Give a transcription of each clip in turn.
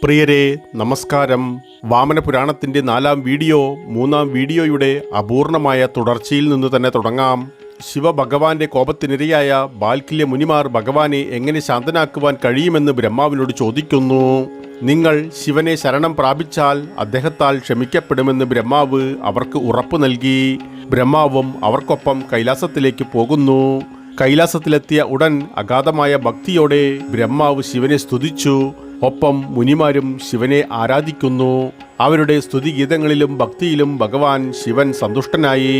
പ്രിയരെ നമസ്കാരം. വാമനപുരാണത്തിൻ്റെ 4-ാം വീഡിയോ 3-ാം വീഡിയോയുടെ അപൂർണമായ തുടർച്ചയിൽ നിന്ന് തന്നെ തുടങ്ങാം. ശിവഭഗവാന്റെ കോപത്തിനിരയായ ബാൽക്കില്യ മുനിമാർ ഭഗവാനെ എങ്ങനെ ശാന്തനാക്കുവാൻ കഴിയുമെന്ന് ബ്രഹ്മാവിനോട് ചോദിക്കുന്നു. നിങ്ങൾ ശിവനെ ശരണം പ്രാപിച്ചാൽ അദ്ദേഹത്താൽ ക്ഷമിക്കപ്പെടുമെന്ന് ബ്രഹ്മാവ് അവർക്ക് ഉറപ്പു നൽകി. ബ്രഹ്മാവും അവർക്കൊപ്പം കൈലാസത്തിലേക്ക് പോകുന്നു. കൈലാസത്തിലെത്തിയ ഉടൻ അഗാധമായ ഭക്തിയോടെ ബ്രഹ്മാവ് ശിവനെ സ്തുതിച്ചു. ഒപ്പം മുനിമാരും ശിവനെ ആരാധിക്കുന്നു. അവരുടെ സ്തുതിഗീതങ്ങളിലും ഭക്തിയിലും ഭഗവാൻ ശിവൻ സന്തുഷ്ടനായി.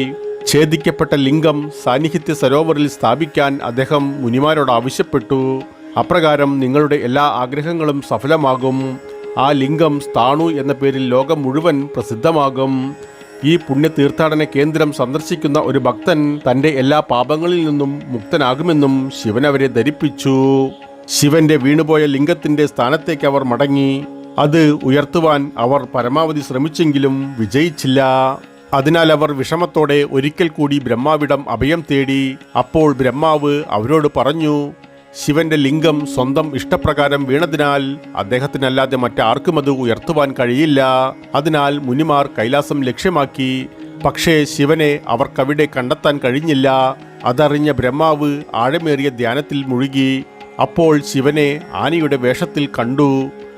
ഛേദിക്കപ്പെട്ട ലിംഗം സാന്നിഹിത്യ സരോവറിൽ സ്ഥാപിക്കാൻ അദ്ദേഹം മുനിമാരോട് ആവശ്യപ്പെട്ടു. അപ്രകാരം നിങ്ങളുടെ എല്ലാ ആഗ്രഹങ്ങളും സഫലമാകും. ആ ലിംഗം സ്ഥാണു എന്ന പേരിൽ ലോകം മുഴുവൻ പ്രസിദ്ധമാകും. ഈ പുണ്യ തീർത്ഥാടന കേന്ദ്രം സന്ദർശിക്കുന്ന ഒരു ഭക്തൻ തൻ്റെ എല്ലാ പാപങ്ങളിൽ നിന്നും മുക്തനാകുമെന്നും ശിവൻ അവരെ ധരിപ്പിച്ചു. ശിവന്റെ വീണുപോയ ലിംഗത്തിന്റെ സ്ഥാനത്തേക്ക് അവർ മടങ്ങി. അത് ഉയർത്തുവാൻ അവർ പരമാവധി ശ്രമിച്ചെങ്കിലും വിജയിച്ചില്ല. അതിനാൽ അവർ വിഷമത്തോടെ ഒരിക്കൽ കൂടി ബ്രഹ്മാവിടം അഭയം തേടി. അപ്പോൾ ബ്രഹ്മാവ് അവരോട് പറഞ്ഞു, ശിവന്റെ ലിംഗം സ്വന്തം ഇഷ്ടപ്രകാരം വീണതിനാൽ അദ്ദേഹത്തിനല്ലാതെ മറ്റാർക്കും അത് ഉയർത്തുവാൻ കഴിയില്ല. അതിനാൽ മുനിമാർ കൈലാസം ലക്ഷ്യമാക്കി. പക്ഷേ ശിവനെ അവർക്കവിടെ കണ്ടെത്താൻ കഴിഞ്ഞില്ല. അതറിഞ്ഞ ബ്രഹ്മാവ് ആഴമേറിയ ധ്യാനത്തിൽ മുഴുകി. അപ്പോൾ ശിവനെ ആനയുടെ വേഷത്തിൽ കണ്ടു.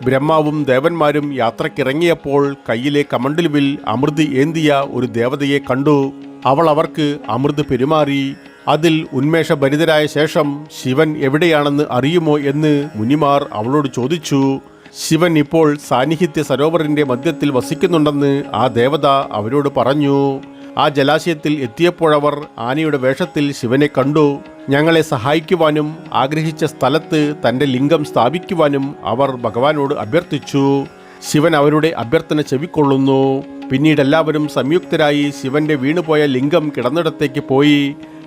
ബ്രഹ്മാവും ദേവന്മാരും യാത്രക്കിറങ്ങിയപ്പോൾ കയ്യിലെ കമണ്ഡലുവിൽ അമൃത് ഏന്തിയ ഒരു ദേവതയെ കണ്ടു. അവൾ അവർക്ക് അമൃത് പെരുമാറി. അതിൽ ഉന്മേഷഭരിതരായ ശേഷം ശിവൻ എവിടെയാണെന്ന് അറിയുമോ എന്ന് മുനിമാർ അവളോട് ചോദിച്ചു. ശിവൻ ഇപ്പോൾ സാന്നിഹിത്യ സരോവറിന്റെ മധ്യത്തിൽ വസിക്കുന്നുണ്ടെന്ന് ആ ദേവത അവരോട് പറഞ്ഞു. ആ ജലാശയത്തിൽ എത്തിയപ്പോഴവർ ആനയുടെ വേഷത്തിൽ ശിവനെ കണ്ടു. ഞങ്ങളെ സഹായിക്കുവാനും ആഗ്രഹിച്ച സ്ഥലത്ത് തൻ്റെ ലിംഗം സ്ഥാപിക്കുവാനും അവർ ഭഗവാനോട് അഭ്യർത്ഥിച്ചു. ശിവൻ അവരുടെ അഭ്യർത്ഥന ചെവിക്കൊള്ളുന്നു. പിന്നീട് എല്ലാവരും സംയുക്തരായി ശിവന്റെ വീണുപോയ ലിംഗം കിടന്നിടത്തേക്ക് പോയി.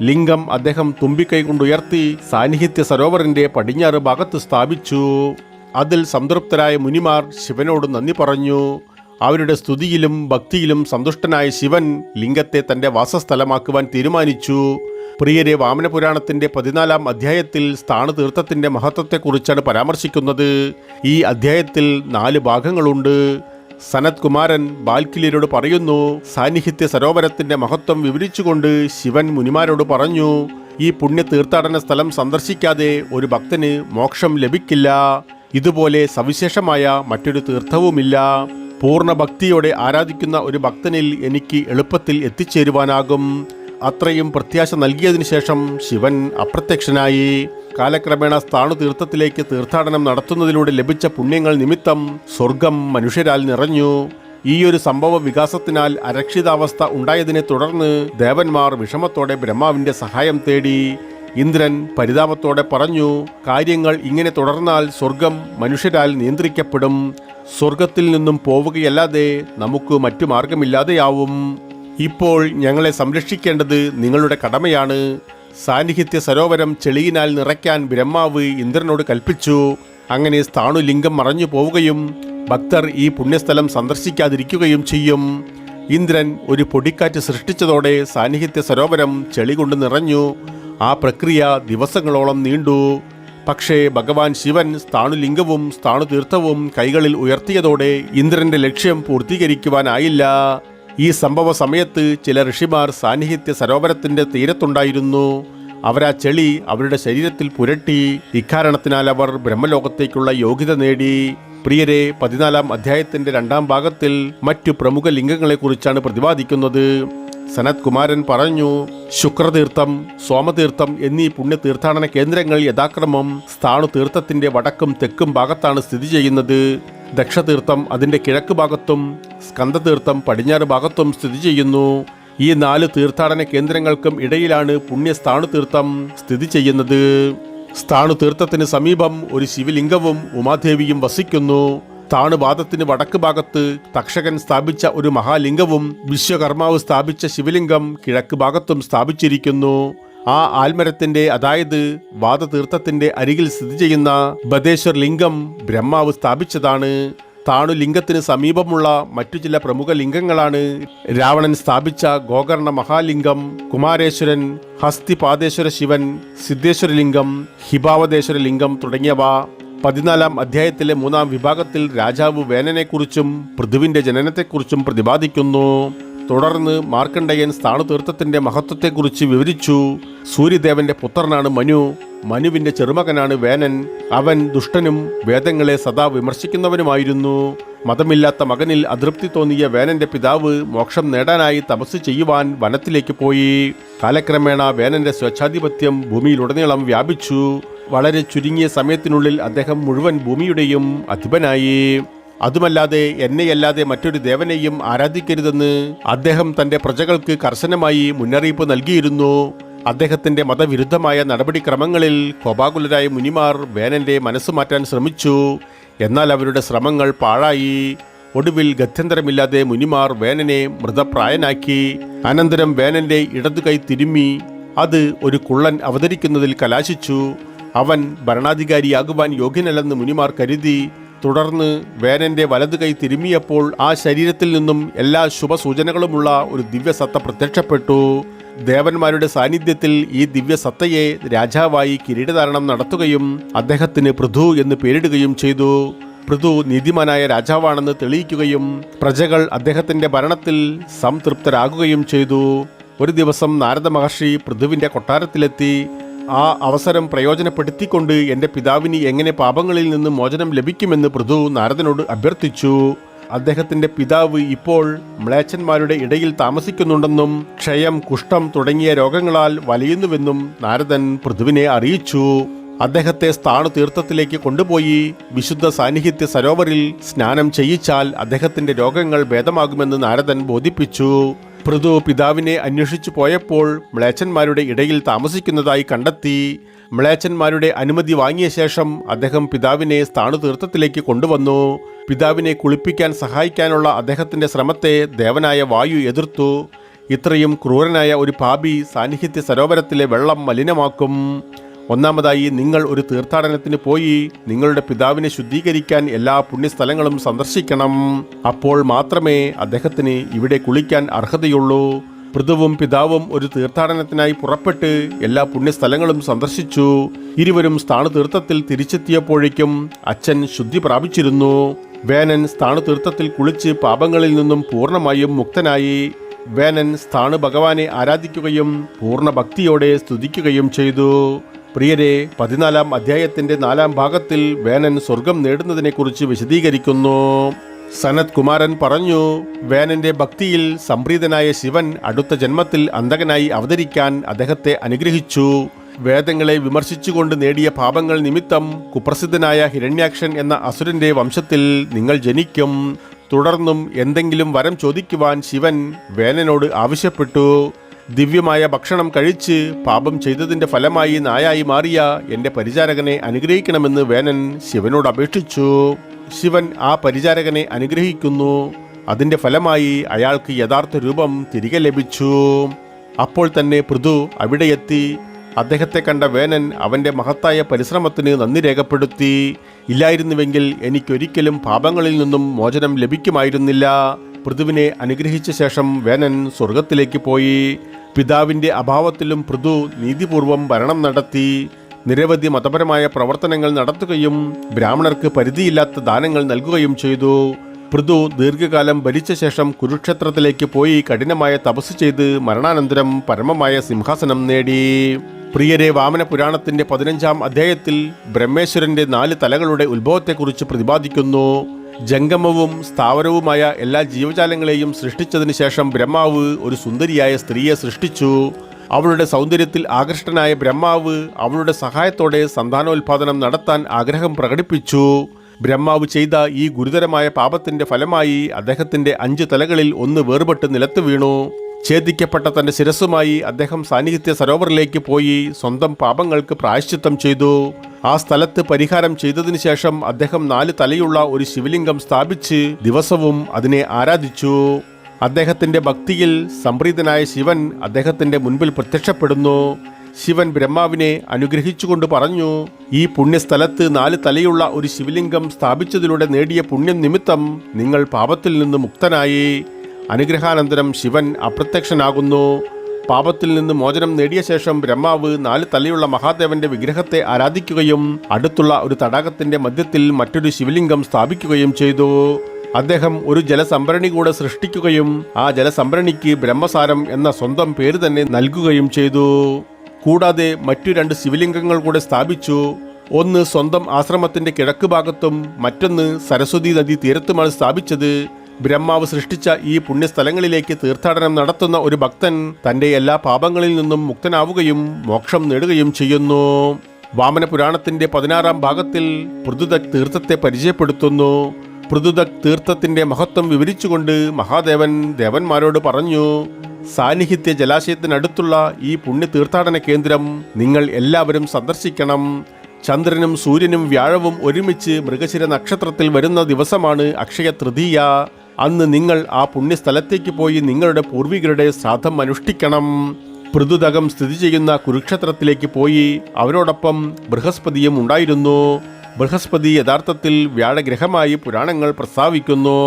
ലിംഗം അദ്ദേഹം തുമ്പിക്കൈ കൊണ്ടുയർത്തി സാന്നിഹിത്യ സരോവറിന്റെ പടിഞ്ഞാറ് ഭാഗത്ത് സ്ഥാപിച്ചു. അതിൽ സംതൃപ്തരായ മുനിമാർ ശിവനോട് നന്ദി പറഞ്ഞു. അവരുടെ സ്തുതിയിലും ഭക്തിയിലും സന്തുഷ്ടനായ ശിവൻ ലിംഗത്തെ തൻ്റെ വാസസ്ഥലമാക്കുവാൻ തീരുമാനിച്ചു. പ്രിയരെ, വാമനപുരാണത്തിൻ്റെ 14-ാം അധ്യായത്തിൽ സ്ഥാണുതീർത്ഥത്തിൻ്റെ മഹത്വത്തെക്കുറിച്ചാണ് പരാമർശിക്കുന്നത്. ഈ അധ്യായത്തിൽ 4 ഭാഗങ്ങളുണ്ട്. സനത് കുമാരൻ ബാൽക്കില്യരോട് പറയുന്നു. സാന്നിഹിത്യ സരോവരത്തിൻ്റെ മഹത്വം വിവരിച്ചുകൊണ്ട് ശിവൻ മുനിമാരോട് പറഞ്ഞു, ഈ പുണ്യ തീർത്ഥാടന സ്ഥലം സന്ദർശിക്കാതെ ഒരു ഭക്തന് മോക്ഷം ലഭിക്കില്ല. ഇതുപോലെ സവിശേഷമായ മറ്റൊരു തീർത്ഥവുമില്ല. പൂർണ്ണ ഭക്തിയോടെ ആരാധിക്കുന്ന ഒരു ഭക്തനിൽ എനിക്ക് എളുപ്പത്തിൽ എത്തിച്ചേരുവാനാകും. അത്രയും പ്രത്യാശ നൽകിയതിനു ശേഷം ശിവൻ അപ്രത്യക്ഷനായി. കാലക്രമേണ സ്ഥാണുതീർത്ഥത്തിലേക്ക് തീർത്ഥാടനം നടത്തുന്നതിലൂടെ ലഭിച്ച പുണ്യങ്ങൾ നിമിത്തം സ്വർഗം മനുഷ്യരാൽ നിറഞ്ഞു. ഈയൊരു സംഭവ വികാസത്തിനാൽ അരക്ഷിതാവസ്ഥ ഉണ്ടായതിനെ തുടർന്ന് ദേവന്മാർ വിഷമത്തോടെ ബ്രഹ്മാവിന്റെ സഹായം തേടി. ഇന്ദ്രൻ പരിതാപത്തോടെ പറഞ്ഞു, കാര്യങ്ങൾ ഇങ്ങനെ തുടർന്നാൽ സ്വർഗം മനുഷ്യരാൽ നിയന്ത്രിക്കപ്പെടും. സ്വർഗത്തിൽ നിന്നും പോവുകയല്ലാതെ നമുക്ക് മറ്റു മാർഗമില്ലാതെയാവും. ഇപ്പോൾ ഞങ്ങളെ സംരക്ഷിക്കേണ്ടത് നിങ്ങളുടെ കടമയാണ്. സാന്നിഹിത്യ സരോവരം ചെളിയിനാൽ നിറയ്ക്കാൻ ബ്രഹ്മാവ് ഇന്ദ്രനോട് കൽപ്പിച്ചു. അങ്ങനെ സ്ഥാണുലിംഗം മറഞ്ഞു പോവുകയും ഭക്തർ ഈ പുണ്യസ്ഥലം സന്ദർശിക്കാതിരിക്കുകയും ചെയ്യും. ഇന്ദ്രൻ ഒരു പൊടിക്കാറ്റ് സൃഷ്ടിച്ചതോടെ സാന്നിഹിത്യ സരോവരം ചെളി കൊണ്ട് നിറഞ്ഞു. ആ പ്രക്രിയ ദിവസങ്ങളോളം നീണ്ടു. പക്ഷേ ഭഗവാൻ ശിവൻ സ്ഥാണുലിംഗവും സ്ഥാണുതീർത്ഥവും കൈകളിൽ ഉയർത്തിയതോടെ ഇന്ദ്രന്റെ ലക്ഷ്യം പൂർത്തീകരിക്കുവാനായില്ല. ഈ സംഭവ സമയത്ത് ചില ഋഷിമാർ സാന്നിഹിത്യ സരോവരത്തിന്റെ തീരത്തുണ്ടായിരുന്നു. അവരാ ചെളി അവരുടെ ശരീരത്തിൽ പുരട്ടി. ഇക്കാരണത്തിനാൽ അവർ ബ്രഹ്മലോകത്തേക്കുള്ള യോഗ്യത നേടി. പ്രിയരെ, 14-ാം അധ്യായത്തിന്റെ 2-ാം ഭാഗത്തിൽ മറ്റു പ്രമുഖ ലിംഗങ്ങളെക്കുറിച്ചാണ് പ്രതിപാദിക്കുന്നത്. സനത് കുമാരൻ പറഞ്ഞു, ശുക്രതീർത്ഥം, സോമതീർത്ഥം എന്നീ പുണ്യ തീർത്ഥാടന കേന്ദ്രങ്ങൾ യഥാക്രമം സ്ഥാണുതീർത്ഥത്തിന്റെ വടക്കും തെക്കും ഭാഗത്താണ് സ്ഥിതി ചെയ്യുന്നത്. ദക്ഷതീർത്ഥം അതിന്റെ കിഴക്ക് ഭാഗത്തും സ്കന്ദതീർത്ഥം പടിഞ്ഞാറ് ഭാഗത്തും സ്ഥിതി ചെയ്യുന്നു. ഈ 4 തീർത്ഥാടന കേന്ദ്രങ്ങൾക്കും ഇടയിലാണ് പുണ്യ സ്ഥാണുതീർത്ഥം സ്ഥിതി ചെയ്യുന്നത്. സ്ഥാണുതീർത്ഥത്തിന് സമീപം ഒരു ശിവലിംഗവും ഉമാദേവിയും വസിക്കുന്നു. സ്ഥാണുപാദത്തിന് വടക്ക് ഭാഗത്ത് തക്ഷകൻ സ്ഥാപിച്ച ഒരു മഹാലിംഗവും വിശ്വകർമാവ് സ്ഥാപിച്ച ശിവലിംഗം കിഴക്ക് ഭാഗത്തും സ്ഥാപിച്ചിരിക്കുന്നു. ആ ആൽമരത്തിന്റെ, അതായത് വാദതീർത്ഥത്തിന്റെ അരികിൽ സ്ഥിതി ചെയ്യുന്ന ബദേശ്വർ ലിംഗം ബ്രഹ്മാവ് സ്ഥാപിച്ചതാണ്. സ്ഥാണുലിംഗത്തിന് സമീപമുള്ള മറ്റു ചില പ്രമുഖ ലിംഗങ്ങളാണ് രാവണൻ സ്ഥാപിച്ച ഗോകർണ മഹാലിംഗം, കുമാരേശ്വരൻ, ഹസ്തിപാദേശ്വര ശിവൻ, സിദ്ധേശ്വരലിംഗം, ഹിഭാവതേശ്വരലിംഗം തുടങ്ങിയവ. 14-ാം അധ്യായത്തിലെ 3-ാം വിഭാഗത്തിൽ രാജാവ് വേനനെക്കുറിച്ചും പൃഥുവിൻ്റെ ജനനത്തെക്കുറിച്ചും പ്രതിപാദിക്കുന്നു. തുടർന്ന് മാർക്കണ്ഡേയൻ സ്ഥാണുതീർത്ഥത്തിൻ്റെ മഹത്വത്തെക്കുറിച്ച് വിവരിച്ചു. സൂര്യദേവന്റെ പുത്രനാണ് മനു. മനുവിൻ്റെ ചെറുമകനാണ് വേനൻ. അവൻ ദുഷ്ടനും വേദങ്ങളെ സദാ വിമർശിക്കുന്നവനുമായിരുന്നു. മതമില്ലാത്ത മകനിൽ അതൃപ്തി തോന്നിയ വേനന്റെ പിതാവ് മോക്ഷം നേടാനായി തപസ് ചെയ്യുവാൻ വനത്തിലേക്ക് പോയി. കാലക്രമേണ വേനന്റെ സ്വേച്ഛാധിപത്യം ഭൂമിയിലുടനീളം വ്യാപിച്ചു. വളരെ ചുരുങ്ങിയ സമയത്തിനുള്ളിൽ അദ്ദേഹം മുഴുവൻ ഭൂമിയുടെയും അധിപനായി. അതുമല്ലാതെ എന്നെയല്ലാതെ മറ്റൊരു ദേവനെയും ആരാധിക്കരുതെന്ന് അദ്ദേഹം തന്റെ പ്രജകൾക്ക് കർശനമായി മുന്നറിയിപ്പ് നൽകിയിരുന്നു. അദ്ദേഹത്തിന്റെ മതവിരുദ്ധമായ നടപടിക്രമങ്ങളിൽ കോപാകുലരായ മുനിമാർ വേനന്റെ മനസ്സ് മാറ്റാൻ ശ്രമിച്ചു. എന്നാൽ അവരുടെ ശ്രമങ്ങൾ പാഴായി. ഒടുവിൽ ഗത്യന്തരമില്ലാതെ മുനിമാർ വേനനെ മൃതപ്രായനാക്കി. അനന്തരം വേനന്റെ ഇടതുകൈ തിരുമ്മി. അത് ഒരു കുള്ളൻ അവതരിക്കുന്നതിൽ കലാശിച്ചു. അവൻ ഭരണാധികാരിയാകുവാൻ യോഗ്യനല്ലെന്ന് മുനിമാർ കരുതി. തുടർന്ന് വേനന്റെ വലതുകൈ തിരുമ്മിയപ്പോൾ ആ ശരീരത്തിൽ നിന്നും എല്ലാ ശുഭസൂചനകളുമുള്ള ഒരു ദിവ്യസത്ത പ്രത്യക്ഷപ്പെട്ടു. ദേവന്മാരുടെ സാന്നിധ്യത്തിൽ ഈ ദിവ്യസത്തയെ രാജാവായി കിരീടധാരണം നടത്തുകയും അദ്ദേഹത്തിന് പൃഥു എന്ന് പേരിടുകയും ചെയ്തു. പൃഥു നീതിമാനായ രാജാവാണെന്ന് തെളിയിക്കുകയും പ്രജകൾ അദ്ദേഹത്തിന്റെ ഭരണത്തിൽ സംതൃപ്തരാകുകയും ചെയ്തു. ഒരു ദിവസം നാരദ മഹർഷി പൃഥുവിന്റെ കൊട്ടാരത്തിലെത്തി. ആ അവസരം പ്രയോജനപ്പെടുത്തിക്കൊണ്ട് എൻ്റെ പിതാവിന് എങ്ങനെ പാപങ്ങളിൽ നിന്ന് മോചനം ലഭിക്കുമെന്ന് പൃഥു നാരദനോട് അഭ്യർത്ഥിച്ചു. അദ്ദേഹത്തിന്റെ പിതാവ് ഇപ്പോൾ മ്ലേച്ഛന്മാരുടെ ഇടയിൽ താമസിക്കുന്നുണ്ടെന്നും ക്ഷയം, കുഷ്ഠം തുടങ്ങിയ രോഗങ്ങളാൽ വലയുന്നുവെന്നും നാരദൻ പൃഥുവിനെ അറിയിച്ചു. അദ്ദേഹത്തെ സ്ഥാണുതീർത്ഥത്തിലേക്ക് കൊണ്ടുപോയി വിശുദ്ധ സാന്നിധ്യ സരോവറിൽ സ്നാനം ചെയ്യിച്ചാൽ അദ്ദേഹത്തിന്റെ രോഗങ്ങൾ ഭേദമാകുമെന്ന് നാരദൻ ബോധിപ്പിച്ചു. പൃഥു പിതാവിനെ അന്വേഷിച്ചു പോയപ്പോൾ മ്ലേച്ഛന്മാരുടെ ഇടയിൽ താമസിക്കുന്നതായി കണ്ടെത്തി. മ്ലേച്ഛന്മാരുടെ അനുമതി വാങ്ങിയ ശേഷം അദ്ദേഹം പിതാവിനെ സ്ഥാണുതീർത്ഥത്തിലേക്ക് കൊണ്ടുവന്നു. പിതാവിനെ കുളിപ്പിക്കാൻ സഹായിക്കാനുള്ള അദ്ദേഹത്തിന്റെ ശ്രമത്തെ ദേവനായ വായു എതിർത്തു. ഇത്രയും ക്രൂരനായ ഒരു പാപി സാന്നിധ്യ സരോവരത്തിലെ വെള്ളം മലിനമാക്കും. ഒന്നാമതായി, നിങ്ങൾ ഒരു തീർത്ഥാടനത്തിന് പോയി നിങ്ങളുടെ പിതാവിനെ ശുദ്ധീകരിക്കാൻ എല്ലാ പുണ്യസ്ഥലങ്ങളും സന്ദർശിക്കണം. അപ്പോൾ മാത്രമേ അദ്ദേഹത്തിന് ഇവിടെ കുളിക്കാൻ അർഹതയുള്ളൂ. പൃഥുവും പിതാവും ഒരു തീർത്ഥാടനത്തിനായി പുറപ്പെട്ട് എല്ലാ പുണ്യസ്ഥലങ്ങളും സന്ദർശിച്ചു. ഇരുവരും സ്ഥാണുതീർത്ഥത്തിൽ തിരിച്ചെത്തിയപ്പോഴേക്കും അച്ഛൻ ശുദ്ധി പ്രാപിച്ചിരുന്നു. വേനൻ സ്ഥാണുതീർത്ഥത്തിൽ കുളിച്ച് പാപങ്ങളിൽ നിന്നും പൂർണ്ണമായും മുക്തനായി. വേനൻ സ്ഥാണു ഭഗവാനെ ആരാധിക്കുകയും പൂർണ്ണ ഭക്തിയോടെ സ്തുതിക്കുകയും ചെയ്തു. പ്രിയരെ, 14-ാം അധ്യായത്തിന്റെ 4-ാം ഭാഗത്തിൽ വേനൻ സ്വർഗം നേടുന്നതിനെക്കുറിച്ച് വിശദീകരിക്കുന്നു. സനത് കുമാരൻ പറഞ്ഞു, വേനന്റെ ഭക്തിയിൽ സംപ്രീതനായ ശിവൻ അടുത്ത ജന്മത്തിൽ അന്തകനായി അവതരിക്കാൻ അദ്ദേഹത്തെ അനുഗ്രഹിച്ചു. വേദങ്ങളെ വിമർശിച്ചുകൊണ്ട് നേടിയ പാപങ്ങൾ നിമിത്തം കുപ്രസിദ്ധനായ ഹിരണ്യാക്ഷൻ എന്ന അസുരന്റെ വംശത്തിൽ നിങ്ങൾ ജനിക്കും. തുടർന്നും എന്തെങ്കിലും വരം ചോദിക്കുവാൻ ശിവൻ വേനനോട് ആവശ്യപ്പെട്ടു. ദിവ്യമായ ഭക്ഷണം കഴിച്ച് പാപം ചെയ്തതിന്റെ ഫലമായി നായായി മാറിയ എൻ്റെ പരിചാരകനെ അനുഗ്രഹിക്കണമെന്ന് വേനൻ ശിവനോട് അപേക്ഷിച്ചു. ശിവൻ ആ പരിചാരകനെ അനുഗ്രഹിക്കുന്നു. അതിന്റെ ഫലമായി അയാൾക്ക് യഥാർത്ഥ രൂപം തിരികെ ലഭിച്ചു. അപ്പോൾ തന്നെ പൃഥു അവിടെ എത്തി. അദ്ദേഹത്തെ കണ്ട വേനൻ അവന്റെ മഹത്തായ പരിശ്രമത്തിന് നന്ദി രേഖപ്പെടുത്തി. ഇല്ലായിരുന്നുവെങ്കിൽ എനിക്കൊരിക്കലും പാപങ്ങളിൽ നിന്നും മോചനം ലഭിക്കുമായിരുന്നില്ല. പൃഥുവിനെ അനുഗ്രഹിച്ച ശേഷം വേനൻ സ്വർഗത്തിലേക്ക് പോയി. പിതാവിന്റെ അഭാവത്തിലും പൃഥു നീതിപൂർവം ഭരണം നടത്തി. നിരവധി മതപരമായ പ്രവർത്തനങ്ങൾ നടത്തുകയും ബ്രാഹ്മണർക്ക് പരിധിയില്ലാത്ത ദാനങ്ങൾ നൽകുകയും ചെയ്തു. പൃഥു ദീർഘകാലം ഭരിച്ച ശേഷം കുരുക്ഷേത്രത്തിലേക്ക് പോയി കഠിനമായ തപസ് ചെയ്ത് മരണാനന്തരം പരമമായ സിംഹാസനം നേടി. പ്രിയരെ, വാമന പുരാണത്തിന്റെ 15-ാം അധ്യായത്തിൽ ബ്രഹ്മേശ്വരന്റെ 4 തലകളുടെ ഉത്ഭവത്തെക്കുറിച്ച് പ്രതിപാദിക്കുന്നു. ജംഗമവും സ്ഥാവരവുമായ എല്ലാ ജീവജാലങ്ങളെയും സൃഷ്ടിച്ചതിന് ശേഷം ബ്രഹ്മാവ് ഒരു സുന്ദരിയായ സ്ത്രീയെ സൃഷ്ടിച്ചു. അവളുടെ സൗന്ദര്യത്തിൽ ആകൃഷ്ടനായ ബ്രഹ്മാവ് അവളുടെ സഹായത്തോടെ സന്താനോൽപാദനം നടത്താൻ ആഗ്രഹം പ്രകടിപ്പിച്ചു. ബ്രഹ്മാവ് ചെയ്ത ഈ ഗുരുതരമായ പാപത്തിന്റെ ഫലമായി അദ്ദേഹത്തിന്റെ 5 തലകളിൽ ഒന്ന് വേർപെട്ട് നിലത്ത് വീണു. ഛേദിക്കപ്പെട്ട തന്റെ ശിരസ്സുമായി അദ്ദേഹം സാന്നിധ്യ സരോവറിലേക്ക് പോയി സ്വന്തം പാപങ്ങൾക്ക് പ്രായശ്ചിത്തം ചെയ്തു. ആ സ്ഥലത്ത് പരിഹാരം ചെയ്തതിനു ശേഷം അദ്ദേഹം 4 തലയുള്ള ഒരു ശിവലിംഗം സ്ഥാപിച്ച് ദിവസവും അതിനെ ആരാധിച്ചു. അദ്ദേഹത്തിന്റെ ഭക്തിയിൽ സംപ്രീതനായ ശിവൻ അദ്ദേഹത്തിന്റെ മുൻപിൽ പ്രത്യക്ഷപ്പെടുന്നു. ശിവൻ ബ്രഹ്മാവിനെ അനുഗ്രഹിച്ചുകൊണ്ട് പറഞ്ഞു, ഈ പുണ്യസ്ഥലത്ത് 4 തലയുള്ള ഒരു ശിവലിംഗം സ്ഥാപിച്ചതിലൂടെ നേടിയ പുണ്യം നിമിത്തം നിങ്ങൾ പാപത്തിൽ നിന്ന് മുക്തനായി. അനുഗ്രഹാനന്തരം ശിവൻ അപ്രത്യക്ഷനാകുന്നു. പാപത്തിൽ നിന്ന് മോചനം നേടിയ ശേഷം ബ്രഹ്മാവ് 4 തലയുള്ള മഹാദേവന്റെ വിഗ്രഹത്തെ ആരാധിക്കുകയും അടുത്തുള്ള ഒരു തടാകത്തിന്റെ മധ്യത്തിൽ മറ്റൊരു ശിവലിംഗം സ്ഥാപിക്കുകയും ചെയ്തു. അദ്ദേഹം ഒരു ജലസംഭരണി കൂടെ സൃഷ്ടിക്കുകയും ആ ജലസംഭരണിക്ക് ബ്രഹ്മസാരം എന്ന സ്വന്തം പേര് തന്നെ നൽകുകയും ചെയ്തു. കൂടാതെ മറ്റു 2 ശിവലിംഗങ്ങൾ കൂടെ സ്ഥാപിച്ചു. ഒന്ന് സ്വന്തം ആശ്രമത്തിന്റെ കിഴക്ക് ഭാഗത്തും മറ്റൊന്ന് സരസ്വതി നദി തീരത്തുമാണ് സ്ഥാപിച്ചത്. ബ്രഹ്മാവ് സൃഷ്ടിച്ച ഈ പുണ്യസ്ഥലങ്ങളിലേക്ക് തീർത്ഥാടനം നടത്തുന്ന ഒരു ഭക്തൻ തന്റെ എല്ലാ പാപങ്ങളിൽ നിന്നും മുക്തനാവുകയും മോക്ഷം നേടുകയും ചെയ്യുന്നു. വാമന പുരാണത്തിന്റെ 16-ാം ഭാഗത്തിൽ പൃഥുദക് തീർത്ഥത്തെ പരിചയപ്പെടുത്തുന്നു. പൃഥുദക് തീർത്ഥത്തിന്റെ മഹത്വം വിവരിച്ചുകൊണ്ട് മഹാദേവൻ ദേവന്മാരോട് പറഞ്ഞു, സാന്നിഹിത്യ ജലാശയത്തിനടുത്തുള്ള ഈ പുണ്യ തീർത്ഥാടന കേന്ദ്രം നിങ്ങൾ എല്ലാവരും സന്ദർശിക്കണം. ചന്ദ്രനും സൂര്യനും വ്യാഴവും ഒരുമിച്ച് മൃഗശിര നക്ഷത്രത്തിൽ വരുന്ന ദിവസമാണ് അക്ഷയ തൃതീയ. അന്ന് നിങ്ങൾ ആ പുണ്യസ്ഥലത്തേക്ക് പോയി നിങ്ങളുടെ പൂർവികരുടെ ശ്രാദ്ധം അനുഷ്ഠിക്കണം. പൃഥുദകം സ്ഥിതി ചെയ്യുന്ന കുരുക്ഷേത്രത്തിലേക്ക് പോയി അവരോടൊപ്പം ബൃഹസ്പതിയും ഉണ്ടായിരുന്നു. ബൃഹസ്പതി യഥാർത്ഥത്തിൽ വ്യാഴഗ്രഹമായി പുരാണങ്ങൾ പ്രസ്താവിക്കുന്നു.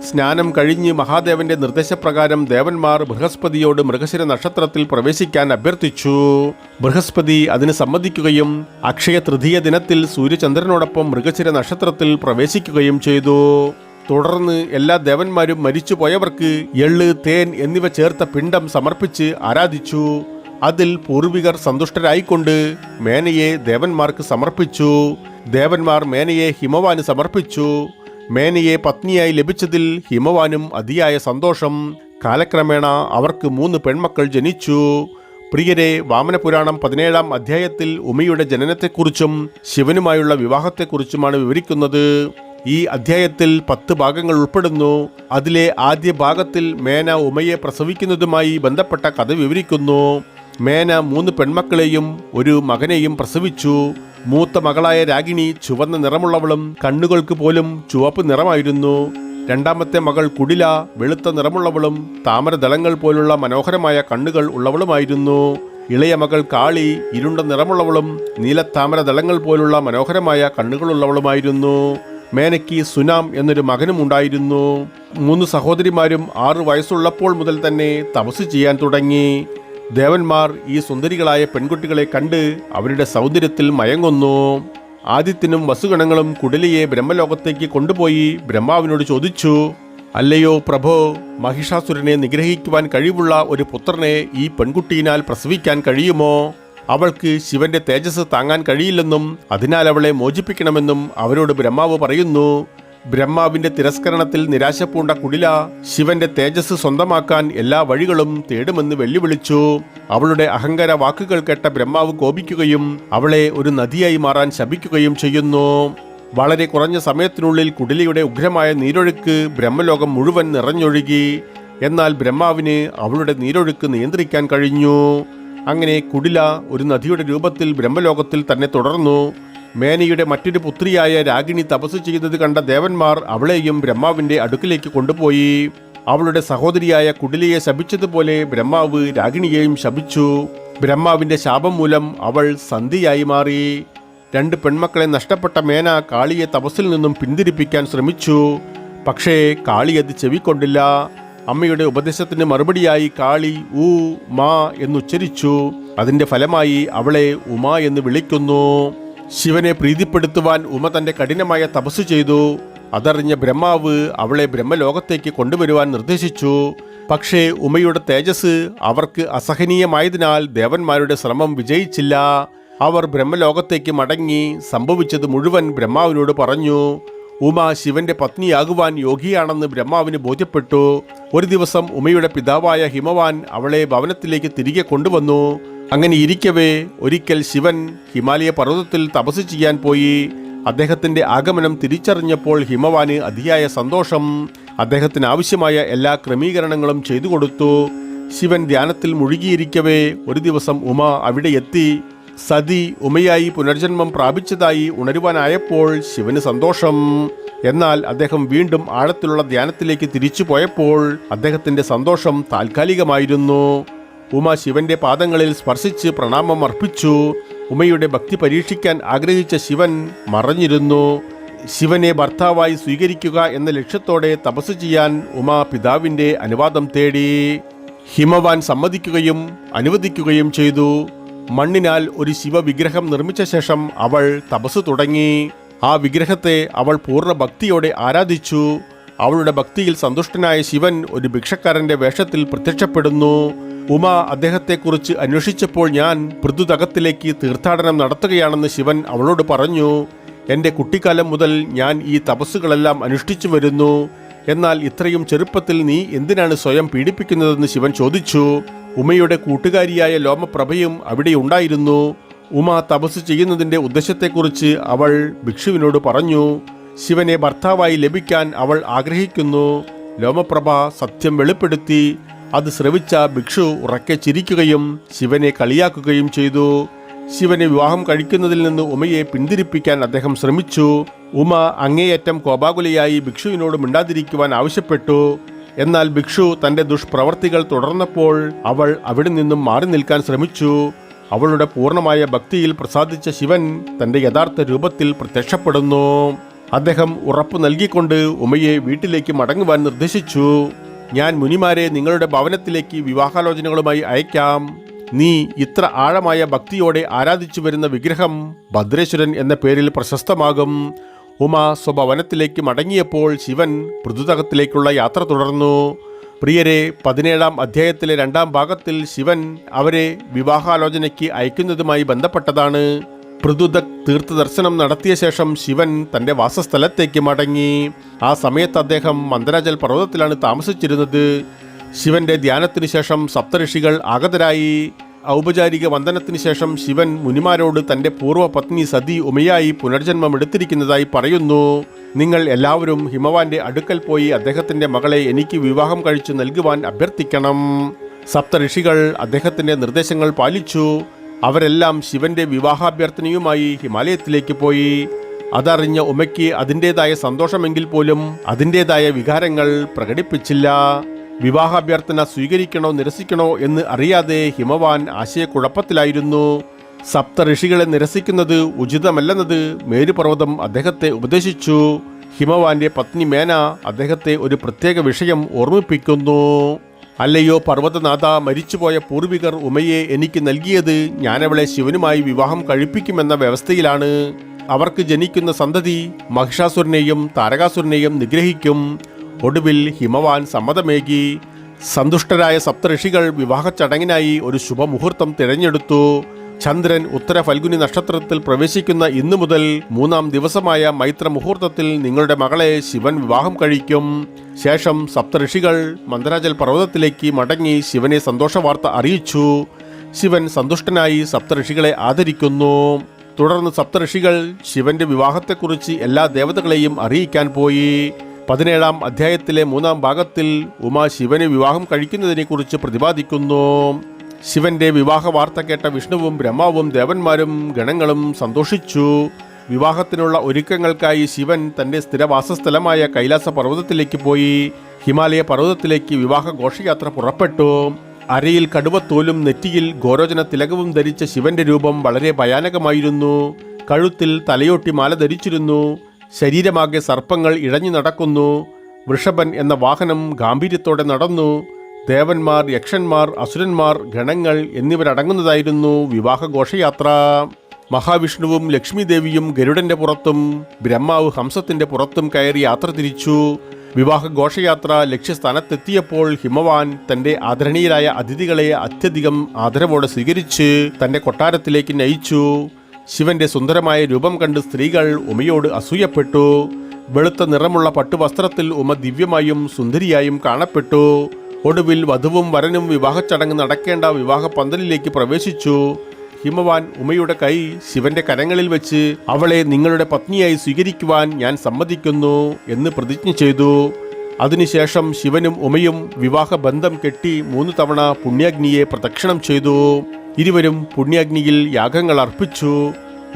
സ്നാനം കഴിഞ്ഞ് മഹാദേവന്റെ നിർദ്ദേശപ്രകാരം ദേവന്മാർ ബൃഹസ്പതിയോട് മൃഗശിര നക്ഷത്രത്തിൽ പ്രവേശിക്കാൻ അഭ്യർത്ഥിച്ചു. ബൃഹസ്പതി അതിന് സമ്മതിക്കുകയും അക്ഷയ തൃതീയ ദിനത്തിൽ സൂര്യചന്ദ്രനോടൊപ്പം മൃഗശിര നക്ഷത്രത്തിൽ പ്രവേശിക്കുകയും ചെയ്തു. തുടർന്ന് എല്ലാ ദേവന്മാരും മരിച്ചുപോയവർക്ക് എള്ള്, തേൻ എന്നിവ ചേർത്ത പിണ്ഡം സമർപ്പിച്ച് ആരാധിച്ചു. അതിൽ പൂർവികർ സന്തുഷ്ടരായിക്കൊണ്ട് മേനയെ ദേവന്മാർക്ക് സമർപ്പിച്ചു. ദേവന്മാർ മേനയെ ഹിമവാന് സമർപ്പിച്ചു. മേനയെ പത്നിയായി ലഭിച്ചതിൽ ഹിമവാനും അതിയായ സന്തോഷം. കാലക്രമേണ അവർക്ക് 3 പെൺമക്കൾ ജനിച്ചു. പ്രിയരെ, വാമനപുരാണം 17-ാം അധ്യായത്തിൽ ഉമയുടെ ജനനത്തെക്കുറിച്ചും ശിവനുമായുള്ള വിവാഹത്തെക്കുറിച്ചുമാണ് വിവരിക്കുന്നത്. ഈ അധ്യായത്തിൽ 10 ഭാഗങ്ങൾ ഉൾപ്പെടുന്നു. അതിലെ ആദ്യ ഭാഗത്തിൽ മേന ഉമയെ പ്രസവിക്കുന്നതുമായി ബന്ധപ്പെട്ട കഥ വിവരിക്കുന്നു. മേന 3 പെൺമക്കളെയും ഒരു മകനെയും പ്രസവിച്ചു. മൂത്ത മകളായ രാഗിണി ചുവന്ന നിറമുള്ളവളും കണ്ണുകൾക്ക് പോലും ചുവപ്പ് നിറമായിരുന്നു. രണ്ടാമത്തെ മകൾ കുടില വെളുത്ത നിറമുള്ളവളും താമരദളങ്ങൾ പോലുള്ള മനോഹരമായ കണ്ണുകൾ ഉള്ളവളുമായിരുന്നു. ഇളയ മകൾ കാളി ഇരുണ്ട നിറമുള്ളവളും നീലത്താമരദളങ്ങൾ പോലുള്ള മനോഹരമായ കണ്ണുകളുള്ളവളുമായിരുന്നു. മേനയ്ക്ക് സുനാം എന്നൊരു മകനും ഉണ്ടായിരുന്നു. 3 സഹോദരിമാരും 6 വയസ്സുള്ളപ്പോൾ മുതൽ തന്നെ തപസ് ചെയ്യാൻ തുടങ്ങി. ദേവന്മാർ ഈ സുന്ദരികളായ പെൺകുട്ടികളെ കണ്ട് അവരുടെ സൗന്ദര്യത്തിൽ മയങ്ങുന്നു. ആദിത്യനും വസുഗണങ്ങളും കുടിലയെ ബ്രഹ്മലോകത്തേക്ക് കൊണ്ടുപോയി ബ്രഹ്മാവിനോട് ചോദിച്ചു, അല്ലയോ പ്രഭോ, മഹിഷാസുരനെ നിഗ്രഹിക്കുവാൻ കഴിവുള്ള ഒരു പുത്രനെ ഈ പെൺകുട്ടിയിനാൽ പ്രസവിക്കാൻ കഴിയുമോ? അവൾക്ക് ശിവന്റെ തേജസ് താങ്ങാൻ കഴിയില്ലെന്നും അതിനാൽ അവളെ മോചിപ്പിക്കണമെന്നും അവരോട് ബ്രഹ്മാവ് പറയുന്നു. ബ്രഹ്മാവിന്റെ തിരസ്കരണത്തിൽ നിരാശ പൂണ്ട കുടില ശിവന്റെ തേജസ് സ്വന്തമാക്കാൻ എല്ലാ വഴികളും തേടുമെന്ന് വെല്ലുവിളിച്ചു. അവളുടെ അഹങ്കാര വാക്കുകൾ കേട്ട ബ്രഹ്മാവ് കോപിക്കുകയും അവളെ ഒരു നദിയായി മാറാൻ ശപിക്കുകയും ചെയ്യുന്നു. വളരെ കുറഞ്ഞ സമയത്തിനുള്ളിൽ കുടിലയുടെ ഉഗ്രമായ നീരൊഴുക്ക് ബ്രഹ്മലോകം മുഴുവൻ നിറഞ്ഞൊഴുകി. എന്നാൽ ബ്രഹ്മാവിന് അവളുടെ നീരൊഴുക്ക് നിയന്ത്രിക്കാൻ കഴിഞ്ഞു. അങ്ങനെ കുടില ഒരു നദിയുടെ രൂപത്തിൽ ബ്രഹ്മലോകത്തിൽ തന്നെ തുടർന്നു. മേനയുടെ മറ്റൊരു പുത്രിയായ രാഗിണി തപസ് ചെയ്തത് കണ്ട ദേവന്മാർ അവളെയും ബ്രഹ്മാവിന്റെ അടുക്കിലേക്ക് കൊണ്ടുപോയി. അവളുടെ സഹോദരിയായ കുടിലയെ ശപിച്ചതുപോലെ ബ്രഹ്മാവ് രാഗിണിയെയും ശപിച്ചു. ബ്രഹ്മാവിന്റെ ശാപം മൂലം അവൾ സന്ധിയായി മാറി. 2 പെൺമക്കളെ നഷ്ടപ്പെട്ട മേന കാളിയെ തപസ്സിൽ നിന്നും പിന്തിരിപ്പിക്കാൻ ശ്രമിച്ചു. പക്ഷേ കാളി അത് ചെവിക്കൊണ്ടില്ല. അമ്മയുടെ ഉപദേശത്തിന് മറുപടിയായി കാളി ഊ മാ എന്നുച്ചരിച്ചു. അതിന്റെ ഫലമായി അവളെ ഉമ എന്ന് വിളിക്കുന്നു. ശിവനെ പ്രീതിപ്പെടുത്തുവാൻ ഉമ തന്റെ കഠിനമായ തപസ് ചെയ്തു. അതറിഞ്ഞ ബ്രഹ്മാവ് അവളെ ബ്രഹ്മലോകത്തേക്ക് കൊണ്ടുവരുവാൻ നിർദ്ദേശിച്ചു. പക്ഷേ ഉമയുടെ തേജസ് അവർക്ക് അസഹനീയമായതിനാൽ ദേവന്മാരുടെ ശ്രമം വിജയിച്ചില്ല. അവർ ബ്രഹ്മലോകത്തേക്ക് മടങ്ങി സംഭവിച്ചത് മുഴുവൻ ബ്രഹ്മാവിനോട് പറഞ്ഞു. ഉമ ശിവന്റെ പത്നിയാകുവാൻ യോഗ്യയാണെന്ന് ബ്രഹ്മാവിന് ബോധ്യപ്പെട്ടു. ഒരു ദിവസം ഉമയുടെ പിതാവായ ഹിമവാൻ അവളെ ഭവനത്തിലേക്ക് തിരികെ കൊണ്ടുവന്നു. അങ്ങനെ ഇരിക്കവേ ഒരിക്കൽ ശിവൻ ഹിമാലയ പർവ്വതത്തിൽ തപസ് ചെയ്യാൻ പോയി. അദ്ദേഹത്തിന്റെ ആഗമനം തിരിച്ചറിഞ്ഞപ്പോൾ ഹിമവാന് അതിയായ സന്തോഷം. അദ്ദേഹത്തിന് ആവശ്യമായ എല്ലാ ക്രമീകരണങ്ങളും ചെയ്തു കൊടുത്തു. ശിവൻ ധ്യാനത്തിൽ മുഴുകിയിരിക്കവേ ഒരു ദിവസം ഉമ അവിടെ എത്തി. സതി ഉമയായി പുനർജന്മം പ്രാപിച്ചതായി ഉണരുവാനായപ്പോൾ ശിവന് സന്തോഷം. എന്നാൽ അദ്ദേഹം വീണ്ടും ആഴത്തിലുള്ള ധ്യാനത്തിലേക്ക് തിരിച്ചു പോയപ്പോൾ അദ്ദേഹത്തിന്റെ സന്തോഷം താൽക്കാലികമായിരുന്നു. ഉമ ശിവന്റെ പാദങ്ങളിൽ സ്പർശിച്ച് പ്രണാമം അർപ്പിച്ചു. ഉമയുടെ ഭക്തി പരീക്ഷിക്കാൻ ആഗ്രഹിച്ച ശിവൻ മറഞ്ഞിരുന്നു. ശിവനെ ഭർത്താവായി സ്വീകരിക്കുക എന്ന ലക്ഷ്യത്തോടെ തപസ് ചെയ്യാൻ ഉമ പിതാവിന്റെ അനുവാദം തേടി. ഹിമവാൻ സമ്മതിക്കുകയും അനുവദിക്കുകയും ചെയ്തു. മണ്ണിനാൽ ഒരു ശിവവിഗ്രഹം നിർമ്മിച്ച ശേഷം അവൾ തപസ് തുടങ്ങി. ആ വിഗ്രഹത്തെ അവൾ പൂർണ്ണ ഭക്തിയോടെ ആരാധിച്ചു. അവളുടെ ഭക്തിയിൽ സന്തുഷ്ടനായ ശിവൻ ഒരു ഭിക്ഷക്കാരന്റെ വേഷത്തിൽ പ്രത്യക്ഷപ്പെടുന്നു. ഉമ അദ്ദേഹത്തെക്കുറിച്ച് അന്വേഷിച്ചപ്പോൾ ഞാൻ പൃഥുതകത്തിലേക്ക് തീർത്ഥാടനം നടത്തുകയാണെന്ന് ശിവൻ അവളോട് പറഞ്ഞു. എൻ്റെ കുട്ടിക്കാലം മുതൽ ഞാൻ ഈ തപസ്സുകളെല്ലാം അനുഷ്ഠിച്ചു വരുന്നു. എന്നാൽ ഇത്രയും ചെറുപ്പത്തിൽ നീ എന്തിനാണ് സ്വയം പീഡിപ്പിക്കുന്നതെന്ന് ശിവൻ ചോദിച്ചു. ഉമയുടെ കൂട്ടുകാരിയായ ലോമപ്രഭയും അവിടെ ഉണ്ടായിരുന്നു. ഉമ തപസ് ചെയ്യുന്നതിൻ്റെ ഉദ്ദേശത്തെക്കുറിച്ച് അവൾ ഭിക്ഷുവിനോട് പറഞ്ഞു. ശിവനെ ഭർത്താവായി ലഭിക്കാൻ അവൾ ആഗ്രഹിക്കുന്നു. ലോമപ്രഭ സത്യം വെളിപ്പെടുത്തി. അത് ശ്രവിച്ച ഭിക്ഷു ഉറക്കെ ചിരിക്കുകയും ശിവനെ കളിയാക്കുകയും ചെയ്തു. ശിവനെ വിവാഹം കഴിക്കുന്നതിൽ നിന്ന് ഉമയെ പിന്തിരിപ്പിക്കാൻ അദ്ദേഹം ശ്രമിച്ചു. ഉമ അങ്ങേയറ്റം കോപാകുലയായി ഭിക്ഷുവിനോട് മിണ്ടാതിരിക്കുവാൻ ആവശ്യപ്പെട്ടു. എന്നാൽ ഭിക്ഷു തൻ്റെ ദുഷ്പ്രവർത്തികൾ തുടർന്നപ്പോൾ അവൾ അവിടെ നിന്നും മാറി നിൽക്കാൻ ശ്രമിച്ചു. അവളുടെ പൂർണ്ണമായ ഭക്തിയിൽ പ്രസാദിച്ച ശിവൻ തൻ്റെ യഥാർത്ഥ രൂപത്തിൽ പ്രത്യക്ഷപ്പെടുന്നു. അദ്ദേഹം ഉറപ്പു നൽകിക്കൊണ്ട് ഉമയെ വീട്ടിലേക്ക് മടങ്ങുവാൻ നിർദ്ദേശിച്ചു. ഞാൻ മുനിമാരെ നിങ്ങളുടെ ഭവനത്തിലേക്ക് വിവാഹാലോചനകളുമായി അയക്കാം. നീ ഇത്ര ആഴമായ ഭക്തിയോടെ ആരാധിച്ചു വരുന്ന വിഗ്രഹം ഭദ്രേശ്വരൻ എന്ന പേരിൽ പ്രശസ്തമാകും. ഉമ സ്വഭവനത്തിലേക്ക് മടങ്ങിയപ്പോൾ ശിവൻ പൃഥുതകത്തിലേക്കുള്ള യാത്ര തുടർന്നു. പ്രിയരെ, 17-ാം അധ്യായത്തിലെ 2-ാം ഭാഗത്തിൽ ശിവൻ അവരെ വിവാഹാലോചനയ്ക്ക് അയക്കുന്നതുമായി ബന്ധപ്പെട്ടതാണ്. പൃഥുതക് തീർത്ഥദർശനം നടത്തിയ ശേഷം ശിവൻ തൻ്റെ വാസസ്ഥലത്തേക്ക് മടങ്ങി. ആ സമയത്ത് അദ്ദേഹം മന്ദരാജൽ പർവ്വതത്തിലാണ് താമസിച്ചിരുന്നത്. ശിവന്റെ ധ്യാനത്തിന് ശേഷം സപ്തഋഷികൾ ആഗതരായി. ഔപചാരിക വന്ദനത്തിന് ശേഷം ശിവൻ മുനിമാരോട് തൻ്റെ പൂർവ്വ പത്നി സതി ഉമയായി പുനർജന്മം എടുത്തിരിക്കുന്നതായി പറയുന്നു. നിങ്ങൾ എല്ലാവരും ഹിമവാന്റെ അടുക്കൽ പോയി അദ്ദേഹത്തിൻ്റെ മകളെ എനിക്ക് വിവാഹം കഴിച്ചു നൽകുവാൻ അഭ്യർത്ഥിക്കണം. സപ്തഋഷികൾ അദ്ദേഹത്തിൻ്റെ നിർദ്ദേശങ്ങൾ പാലിച്ചു. അവരെല്ലാം ശിവന്റെ വിവാഹാഭ്യർത്ഥനയുമായി ഹിമാലയത്തിലേക്ക് പോയി. അതറിഞ്ഞ ഉമയ്ക്ക് അതിൻ്റെതായ സന്തോഷമെങ്കിൽ പോലും അതിൻ്റെതായ വികാരങ്ങൾ പ്രകടിപ്പിച്ചില്ല. വിവാഹാഭ്യർത്ഥന സ്വീകരിക്കണോ നിരസിക്കണോ എന്ന് അറിയാതെ ഹിമവാൻ ആശയക്കുഴപ്പത്തിലായിരുന്നു. സപ്തഋഷികളെ നിരസിക്കുന്നത് ഉചിതമല്ലെന്നത് മേരുപർവ്വതം അദ്ദേഹത്തെ ഉപദേശിച്ചു. ഹിമവാന്റെ പത്നി മേന അദ്ദേഹത്തെ ഒരു പ്രത്യേക വിഷയം ഓർമ്മിപ്പിക്കുന്നു. അല്ലയോ പർവ്വതനാഥ, മരിച്ചുപോയ പൂർവികർ ഉമയെ എനിക്ക് നൽകിയത് ഞാനവളെ ശിവനുമായി വിവാഹം കഴിപ്പിക്കുമെന്ന വ്യവസ്ഥയിലാണ്. അവർക്ക് ജനിക്കുന്ന സന്തതി മഹിഷാസുരനെയും താരകാസുരനെയും നിഗ്രഹിക്കും. ഒടുവിൽ ഹിമവാൻ സമ്മതമേകി. സന്തുഷ്ടരായ സപ്തഋഷികൾ വിവാഹ ചടങ്ങിനായി ഒരു ശുഭമുഹൂർത്തം തിരഞ്ഞെടുത്തു. ചന്ദ്രൻ ഉത്തര ഫൽഗുനി നക്ഷത്രത്തിൽ പ്രവേശിക്കുന്ന ഇന്നു മുതൽ 3-ാം ദിവസമായ മൈത്ര മുഹൂർത്തത്തിൽ നിങ്ങളുടെ മകളെ ശിവൻ വിവാഹം കഴിക്കും. ശേഷം സപ്തഋഷികൾ മന്ദരാജൽ പർവ്വതത്തിലേക്ക് മടങ്ങി ശിവനെ സന്തോഷവാർത്ത അറിയിച്ചു. ശിവൻ സന്തുഷ്ടനായി സപ്തഋഷികളെ ആദരിക്കുന്നു. തുടർന്ന് സപ്തഋഷികൾ ശിവന്റെ വിവാഹത്തെക്കുറിച്ച് എല്ലാ ദേവതകളെയും അറിയിക്കാൻ പോയി. 17-ാം അധ്യായത്തിലെ 3-ാം ഭാഗത്തിൽ ഉമ ശിവനെ വിവാഹം കഴിക്കുന്നതിനെക്കുറിച്ച് പ്രതിപാദിക്കുന്നു. ശിവന്റെ വിവാഹ വാർത്ത കേട്ട വിഷ്ണുവും ബ്രഹ്മാവും ദേവന്മാരും ഗണങ്ങളും സന്തോഷിച്ചു. വിവാഹത്തിനുള്ള ഒരുക്കങ്ങൾക്കായി ശിവൻ തൻ്റെ സ്ഥിരവാസസ്ഥലമായ കൈലാസ പർവ്വതത്തിലേക്ക് പോയി. ഹിമാലയ പർവ്വതത്തിലേക്ക് വിവാഹ ഘോഷയാത്ര പുറപ്പെട്ടു. അരയിൽ കടുവത്തോലും നെറ്റിയിൽ ഗോരോചന തിലകവും ധരിച്ച ശിവന്റെ രൂപം വളരെ ഭയാനകമായിരുന്നു. കഴുത്തിൽ തലയോട്ടി മാല ധരിച്ചിരുന്നു. ശരീരമാകെ സർപ്പങ്ങൾ ഇഴഞ്ഞു നടക്കുന്നു. വൃഷഭൻ എന്ന വാഹനം ഗാംഭീര്യത്തോടെ നടന്നു. ദേവന്മാർ, യക്ഷന്മാർ, അസുരന്മാർ, ഗണങ്ങൾ എന്നിവരടങ്ങുന്നതായിരുന്നു വിവാഹ ഘോഷയാത്ര. മഹാവിഷ്ണുവും ലക്ഷ്മിദേവിയും ഗരുഡന്റെ പുറത്തും ബ്രഹ്മാവ് ഹംസത്തിന്റെ പുറത്തും കയറി യാത്ര തിരിച്ചു. വിവാഹ ഘോഷയാത്ര ലക്ഷ്യസ്ഥാനത്തെത്തിയപ്പോൾ ഹിമവാൻ തന്റെ ആദരണീയരായ അതിഥികളെ അത്യധികം ആദരവോടെ സ്വീകരിച്ച് തന്റെ കൊട്ടാരത്തിലേക്ക് നയിച്ചു. ശിവന്റെ സുന്ദരമായ രൂപം കണ്ട് സ്ത്രീകൾ ഉമയോട് അസൂയപ്പെട്ടു. വെളുത്ത നിറമുള്ള പട്ടുവസ്ത്രത്തിൽ ഉമ ദിവ്യമായും സുന്ദരിയായും കാണപ്പെട്ടു. ഒടുവിൽ വധുവും വരനും വിവാഹ ചടങ്ങ് നടക്കേണ്ട വിവാഹ പന്തലിലേക്ക് പ്രവേശിച്ചു. ഹിമവാൻ ഉമയുടെ കൈ ശിവന്റെ കരങ്ങളിൽ വെച്ച് അവളെ നിങ്ങളുടെ പത്നിയായി സ്വീകരിക്കുവാൻ ഞാൻ സമ്മതിക്കുന്നു എന്ന് പ്രതിജ്ഞ ചെയ്തു. അതിനുശേഷം ശിവനും ഉമയും വിവാഹ ബന്ധം കെട്ടി 3 തവണ പുണ്യാഗ്നിയെ പ്രദക്ഷിണം ചെയ്തു. ഇരുവരും പുണ്യാഗ്നിയിൽ യാഗങ്ങൾ അർപ്പിച്ചു.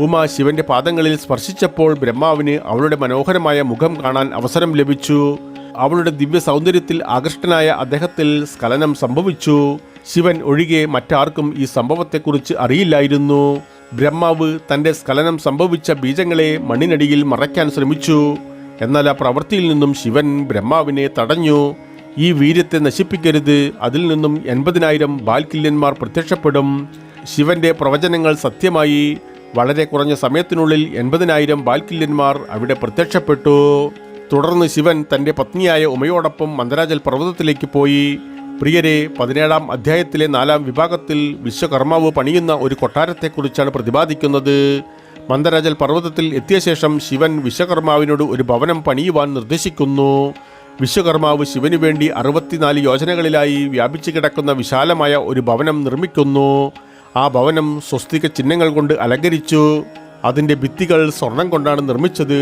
ഉമ ശിവന്റെ പാദങ്ങളിൽ സ്പർശിച്ചപ്പോൾ ബ്രഹ്മാവിന് അവളുടെ മനോഹരമായ മുഖം കാണാൻ അവസരം ലഭിച്ചു. അവളുടെ ദിവ്യ സൗന്ദര്യത്തിൽ ആകൃഷ്ടനായ അദ്ദേഹത്തിൽ സ്ഖലനം സംഭവിച്ചു. ശിവൻ ഒഴികെ മറ്റാർക്കും ഈ സംഭവത്തെക്കുറിച്ച് അറിയില്ലായിരുന്നു. ബ്രഹ്മാവ് തൻ്റെ സ്ഖലനം സംഭവിച്ച ബീജങ്ങളെ മണ്ണിനടിയിൽ മറയ്ക്കാൻ ശ്രമിച്ചു. എന്നാൽ ആ പ്രവൃത്തിയിൽ നിന്നും ശിവൻ ബ്രഹ്മാവിനെ തടഞ്ഞു. ഈ വീര്യത്തെ നശിപ്പിക്കരുത്, അതിൽ നിന്നും 80,000 ബാൽക്കില്യന്മാർ പ്രത്യക്ഷപ്പെടും. ശിവന്റെ പ്രവചനങ്ങൾ സത്യമായി. വളരെ കുറഞ്ഞ സമയത്തിനുള്ളിൽ 80,000 ബാൽക്കില്യന്മാർ അവിടെ പ്രത്യക്ഷപ്പെട്ടു. തുടർന്ന് ശിവൻ തൻ്റെ പത്നിയായ ഉമയോടൊപ്പം മന്ദരാജൽ പർവ്വതത്തിലേക്ക് പോയി. പ്രിയരെ, 17-ാം അധ്യായത്തിലെ 4-ാം വിഭാഗത്തിൽ വിശ്വകർമാവ് പണിയുന്ന ഒരു കൊട്ടാരത്തെക്കുറിച്ചാണ് പ്രതിപാദിക്കുന്നത്. മന്ദരാജൽ പർവ്വതത്തിൽ എത്തിയ ശേഷം ശിവൻ വിശ്വകർമാവിനോട് ഒരു ഭവനം പണിയുവാൻ നിർദ്ദേശിക്കുന്നു. വിശ്വകർമാവ് ശിവനു വേണ്ടി 64 യോജനകളിലായി വ്യാപിച്ചു കിടക്കുന്ന വിശാലമായ ഒരു ഭവനം നിർമ്മിക്കുന്നു. ആ ഭവനം സ്വസ്തിക ചിഹ്നങ്ങൾ കൊണ്ട് അലങ്കരിച്ചു. അതിൻ്റെ ഭിത്തികൾ സ്വർണം കൊണ്ടാണ് നിർമ്മിച്ചത്.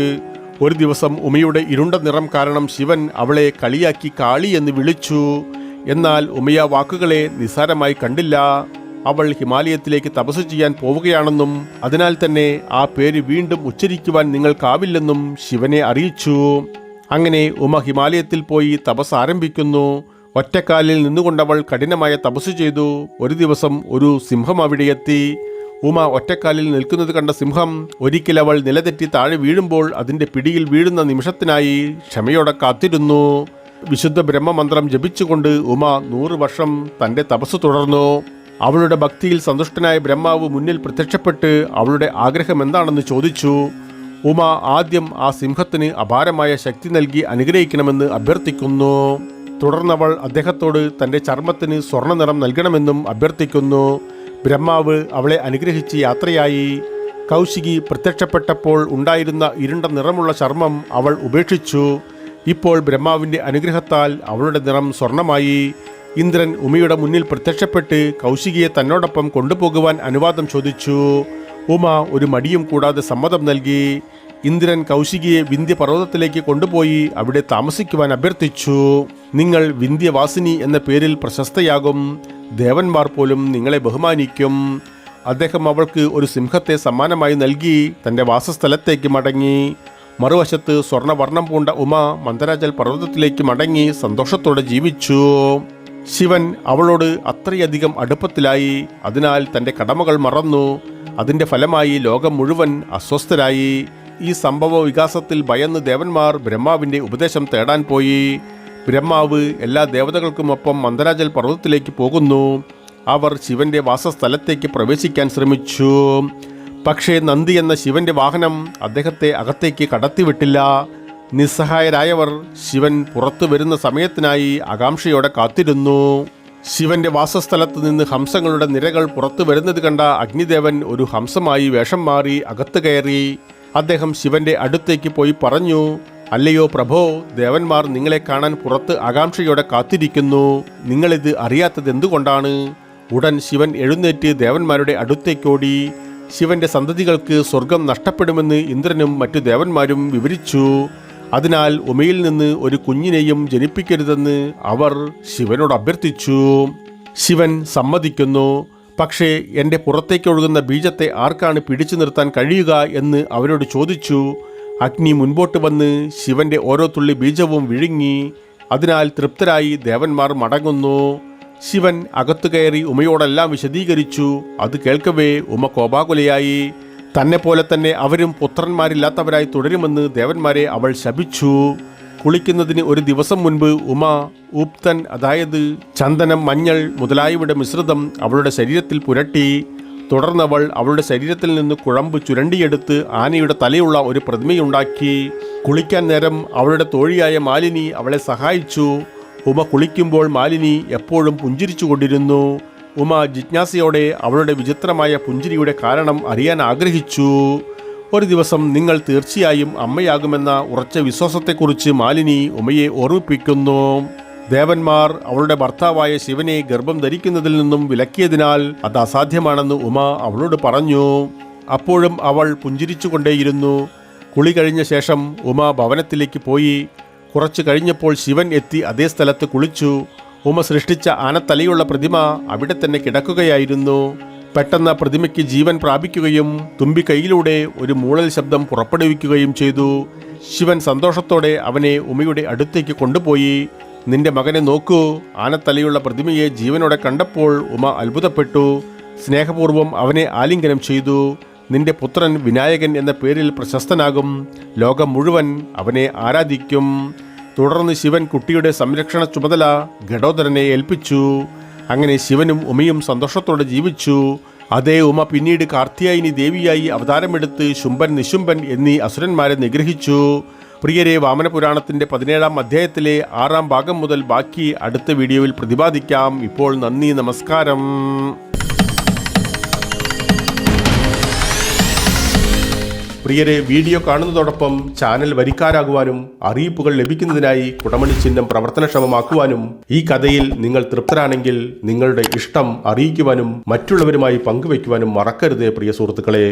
ഒരു ദിവസം ഉമയുടെ ഇരുണ്ട നിറം കാരണം ശിവൻ അവളെ കളിയാക്കി കാളി എന്ന് വിളിച്ചു. എന്നാൽ ഉമയ വാക്കുകളെ നിസ്സാരമായി കണ്ടില്ല. അവൾ ഹിമാലയത്തിലേക്ക് തപസ് ചെയ്യാൻ പോവുകയാണെന്നും അതിനാൽ തന്നെ ആ പേര് വീണ്ടും ഉച്ചരിക്കുവാൻ നിങ്ങൾക്കാവില്ലെന്നും ശിവനെ അറിയിച്ചു. അങ്ങനെ ഉമ ഹിമാലയത്തിൽ പോയി തപസ് ആരംഭിക്കുന്നു. ഒറ്റക്കാലിൽ നിന്നുകൊണ്ടവൾ കഠിനമായ തപസ് ചെയ്തു. ഒരു ദിവസം ഒരു സിംഹം അവിടെയെത്തി. ഉമ ഒറ്റക്കാലിൽ നിൽക്കുന്നത് കണ്ട സിംഹം ഒരിക്കൽ അവൾ നിലതെറ്റി താഴെ വീഴുമ്പോൾ അതിൻ്റെ പിടിയിൽ വീഴുന്ന നിമിഷത്തിനായി ക്ഷമയോടെ കാത്തിരുന്നു. വിശുദ്ധ ബ്രഹ്മമന്ത്രം ജപിച്ചുകൊണ്ട് ഉമ 100 വർഷം തൻ്റെ തപസ് തുടർന്നു. അവളുടെ ഭക്തിയിൽ സന്തുഷ്ടനായ ബ്രഹ്മാവ് മുന്നിൽ പ്രത്യക്ഷപ്പെട്ട് അവളുടെ ആഗ്രഹം എന്താണെന്ന് ചോദിച്ചു. ഉമ ആദ്യം ആ സിംഹത്തിന് അപാരമായ ശക്തി നൽകി അനുഗ്രഹിക്കണമെന്ന് അഭ്യർത്ഥിക്കുന്നു. തുടർന്നവൾ അദ്ദേഹത്തോട് തൻ്റെ ചർമ്മത്തിന് സ്വർണ്ണ നിറം നൽകണമെന്നും അഭ്യർത്ഥിക്കുന്നു. ബ്രഹ്മാവ് അവളെ അനുഗ്രഹിച്ച് യാത്രയായി. കൗശികി പ്രത്യക്ഷപ്പെട്ടപ്പോൾ ഉണ്ടായിരുന്ന ഇരുണ്ട നിറമുള്ള ചർമ്മം അവൾ ഉപേക്ഷിച്ചു. ഇപ്പോൾ ബ്രഹ്മാവിൻ്റെ അനുഗ്രഹത്താൽ അവളുടെ നിറം സ്വർണമായി. ഇന്ദ്രൻ ഉമയുടെ മുന്നിൽ പ്രത്യക്ഷപ്പെട്ട് കൗശികിയെ തന്നോടൊപ്പം കൊണ്ടുപോകുവാൻ അനുവാദം ചോദിച്ചു. ഉമ ഒരു മടിയും കൂടാതെ സമ്മതം നൽകി. ഇന്ദ്രൻ കൗശികിയെ വിന്ധ്യപർവ്വതത്തിലേക്ക് കൊണ്ടുപോയി അവിടെ താമസിക്കുവാൻ അഭ്യർത്ഥിച്ചു. നിങ്ങൾ വിന്ധ്യവാസിനി എന്ന പേരിൽ പ്രശസ്തയാകും. ദേവന്മാർ പോലും നിങ്ങളെ ബഹുമാനിക്കും. അദ്ദേഹം അവൾക്ക് ഒരു സിംഹത്തെ സമ്മാനമായി നൽകി തൻ്റെ വാസസ്ഥലത്തേക്ക് മടങ്ങി. മറുവശത്ത് സ്വർണ്ണവർണ്ണം പൂണ്ട ഉമ മന്ദരാജൽ പർവ്വതത്തിലേക്ക് മടങ്ങി സന്തോഷത്തോടെ ജീവിച്ചു. ശിവൻ അവളോട് അത്രയധികം അടുപ്പത്തിലായി. അതിനാൽ തൻ്റെ കടമകൾ മറന്നു. അതിൻ്റെ ഫലമായി ലോകം മുഴുവൻ അസ്വസ്ഥരായി. ഈ സംഭവ വികാസത്തിൽ ഭയന്ന് ദേവന്മാർ ബ്രഹ്മാവിൻ്റെ ഉപദേശം തേടാൻ പോയി. ബ്രഹ്മാവ് എല്ലാ ദേവതകൾക്കുമൊപ്പം മന്ദരാജൽ പർവ്വതത്തിലേക്ക് പോകുന്നു. അവർ ശിവന്റെ വാസസ്ഥലത്തേക്ക് പ്രവേശിക്കാൻ ശ്രമിച്ചു. പക്ഷേ നന്ദി എന്ന ശിവന്റെ വാഹനം അദ്ദേഹത്തെ അകത്തേക്ക് കടത്തിവിട്ടില്ല. നിസ്സഹായരായവർ ശിവൻ പുറത്തു വരുന്ന സമയത്തിനായി ആകാംക്ഷയോടെ കാത്തിരുന്നു. ശിവന്റെ വാസസ്ഥലത്ത് നിന്ന് ഹംസങ്ങളുടെ നിരകൾ പുറത്തു വരുന്നത് കണ്ട അഗ്നിദേവൻ ഒരു ഹംസമായി വേഷം മാറി അകത്ത് കയറി. അദ്ദേഹം ശിവന്റെ അടുത്തേക്ക് പോയി പറഞ്ഞു, അല്ലയോ പ്രഭോ, ദേവന്മാർ നിങ്ങളെ കാണാൻ പുറത്ത് ആകാംക്ഷയോടെ കാത്തിരിക്കുന്നു. നിങ്ങളിത് അറിയാത്തത് എന്തുകൊണ്ടാണ്? ഉടൻ ശിവൻ എഴുന്നേറ്റ് ദേവന്മാരുടെ അടുത്തേക്കോടി. ശിവന്റെ സന്തതികൾക്ക് സ്വർഗം നഷ്ടപ്പെടുമെന്ന് ഇന്ദ്രനും മറ്റു ദേവന്മാരും വിവരിച്ചു. അതിനാൽ ഉമയിൽ നിന്ന് ഒരു കുഞ്ഞിനെയും ജനിപ്പിക്കരുതെന്ന് അവർ ശിവനോട് അഭ്യർത്ഥിച്ചു. ശിവൻ സമ്മതിക്കുന്നു. പക്ഷേ എൻ്റെ പുറത്തേക്കൊഴുകുന്ന ബീജത്തെ ആർക്കാണ് പിടിച്ചു നിർത്താൻ കഴിയുക എന്ന് അവരോട് ചോദിച്ചു. അഗ്നി മുൻപോട്ട് വന്ന് ശിവന്റെ ഓരോ തുള്ളി ബീജവും വിഴുങ്ങി. അതിനാൽ തൃപ്തരായി ദേവന്മാർ മടങ്ങുന്നു. ശിവൻ അകത്തു കയറി ഉമയോടെല്ലാം വിശദീകരിച്ചു. അത് കേൾക്കവേ ഉമ കോപാകുലയായി. തന്നെ പോലെ തന്നെ അവരും പുത്രന്മാരില്ലാത്തവരായി തുടരുമെന്ന് ദേവന്മാരെ അവൾ ശപിച്ചു. കുളിക്കുന്നതിന് ഒരു ദിവസം മുൻപ് ഉമ ഊപ്തൻ, അതായത് ചന്ദനം, മഞ്ഞൾ മുതലായവയുടെ മിശ്രിതം അവളുടെ ശരീരത്തിൽ പുരട്ടി. തുടർന്നവൾ അവളുടെ ശരീരത്തിൽ നിന്ന് കുഴമ്പ് ചുരണ്ടിയെടുത്ത് ആനയുടെ തലയുള്ള ഒരു പ്രതിമയുണ്ടാക്കി. കുളിക്കാൻ നേരം അവളുടെ തോഴിയായ മാലിനി അവളെ സഹായിച്ചു. ഉമ കുളിക്കുമ്പോൾ മാലിനി എപ്പോഴും പുഞ്ചിരിച്ചു കൊണ്ടിരുന്നു. ഉമ ജിജ്ഞാസയോടെ അവളുടെ വിചിത്രമായ പുഞ്ചിരിയുടെ കാരണം അറിയാൻ ആഗ്രഹിച്ചു. ഒരു ദിവസം നിങ്ങൾ തീർച്ചയായും അമ്മയാകുമെന്ന ഉറച്ച വിശ്വാസത്തെക്കുറിച്ച് മാലിനി ഉമയെ ഓർമ്മിപ്പിക്കുന്നു. ദേവന്മാർ അവളുടെ ഭർത്താവായ ശിവനെ ഗർഭം ധരിക്കുന്നതിൽ നിന്നും വിലക്കിയതിനാൽ അത് അസാധ്യമാണെന്ന് ഉമ അവളോട് പറഞ്ഞു. അപ്പോഴും അവൾ പുഞ്ചിരിച്ചുകൊണ്ടേയിരുന്നു. കുളി കഴിഞ്ഞ ശേഷം ഉമ ഭവനത്തിലേക്ക് പോയി. കുറച്ചു കഴിഞ്ഞപ്പോൾ ശിവൻ എത്തി അതേ സ്ഥലത്ത് കുളിച്ചു. ഉമ സൃഷ്ടിച്ച ആനത്തലയുള്ള പ്രതിമ അവിടെ തന്നെ കിടക്കുകയായിരുന്നു. പെട്ടെന്ന് പ്രതിമയ്ക്ക് ജീവൻ പ്രാപിക്കുകയും തുമ്പിക്കൈയിലൂടെ ഒരു മൂളൽ ശബ്ദം പുറപ്പെടുവിക്കുകയും ചെയ്തു. ശിവൻ സന്തോഷത്തോടെ അവനെ ഉമയുടെ അടുത്തേക്ക് കൊണ്ടുപോയി. നിന്റെ മകനെ നോക്കൂ. ആനത്തലയുള്ള പ്രതിമയെ ജീവനോടെ കണ്ടപ്പോൾ ഉമ അത്ഭുതപ്പെട്ടു. സ്നേഹപൂർവ്വം അവനെ ആലിംഗനം ചെയ്തു. നിന്റെ പുത്രൻ വിനായകൻ എന്ന പേരിൽ പ്രശസ്തനാകും. ലോകം മുഴുവൻ അവനെ ആരാധിക്കും. തുടർന്ന് ശിവൻ കുട്ടിയുടെ സംരക്ഷണ ചുമതല ഘടോദരനെ ഏൽപ്പിച്ചു. അങ്ങനെ ശിവനും ഉമയും സന്തോഷത്തോടെ ജീവിച്ചു. അതേ ഉമ പിന്നീട് കാർത്യായനി ദേവിയായി അവതാരമെടുത്ത് ശുംഭൻ നിശുംഭൻ എന്നീ അസുരന്മാരെ നിഗ്രഹിച്ചു. പ്രിയരെ, വാമനപുരാണത്തിൻ്റെ 17-ാം അധ്യായത്തിലെ 6-ാം ഭാഗം മുതൽ ബാക്കി അടുത്ത വീഡിയോയിൽ പ്രതിപാദിക്കാം. ഇപ്പോൾ നന്ദി, നമസ്കാരം. പ്രിയരെ, വീഡിയോ കാണുന്നതോടൊപ്പം ചാനൽ വരിക്കാരാകുവാനും അറിയിപ്പുകൾ ലഭിക്കുന്നതിനായി കുടമണി ചിഹ്നം പ്രവർത്തനക്ഷമമാക്കുവാനും ഈ കഥയിൽ നിങ്ങൾ തൃപ്തരാണെങ്കിൽ നിങ്ങളുടെ ഇഷ്ടം അറിയിക്കുവാനും മറ്റുള്ളവരുമായി പങ്കുവയ്ക്കുവാനും മറക്കരുത് പ്രിയ സുഹൃത്തുക്കളെ.